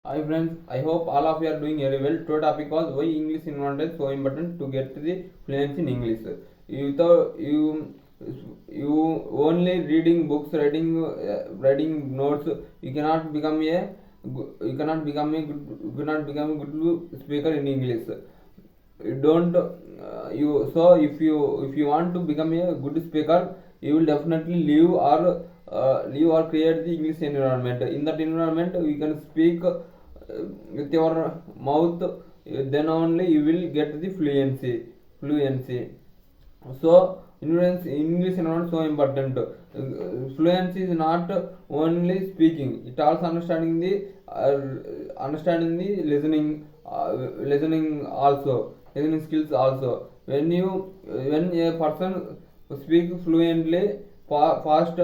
Hi friends, I hope all of you are doing very well. Today topic was why English environment is so important to get the fluency in English. You only reading books, writing notes. You cannot become a good speaker in English. You don't you so if you want to become a good speaker, you will definitely live or create the English environment. In that environment you can speak with your mouth, then only you will get the fluency. So English environment so important. Fluency is not only speaking; it also understanding the listening also, listening skills also. When a person speak fluently, fast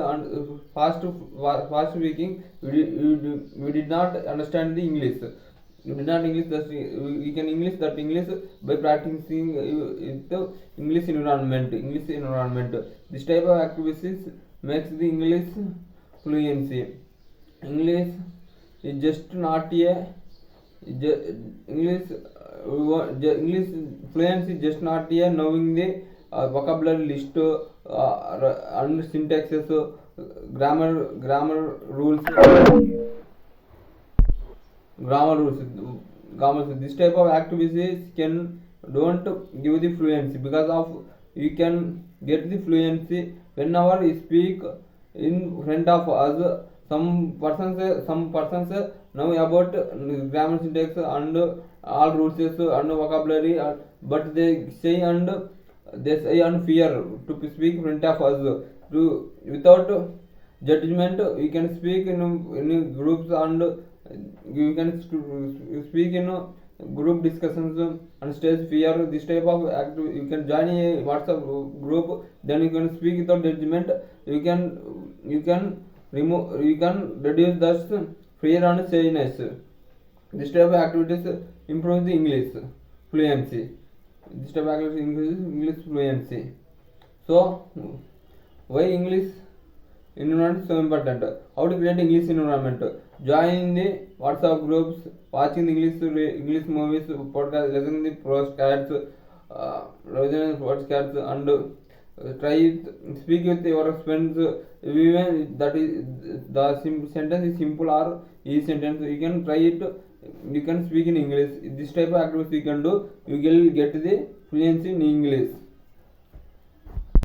speaking, we did not understand the English. You did not English that we can English by practicing the English environment. This type of activities makes the English fluency. English is just not a English English fluency is just not a knowing the vocabulary list and syntaxes, grammar rules, grammar rules. This type of activities can don't give the fluency, because of you can get the fluency whenever you speak in front of us. Some persons know about grammar, syntax and all rules and vocabulary, but they say and fear to speak in front of us. Without judgment, we can speak in groups, and you can speak in group discussions and stage fear. This type of you can join a WhatsApp group, then you can speak without judgment. You can reduce that fear and shyness. This type of activities improve the English fluency. This type of activities increases English fluency. So why English environment is so important? How to create English environment? Join the WhatsApp groups, watching the English movies, podcast, listening the podcasts, and try it, speak with your friends. Even that is the sentence is simple or easy sentence, you can try it. You can speak in English. This type of activities you can do. You will get the fluency in English.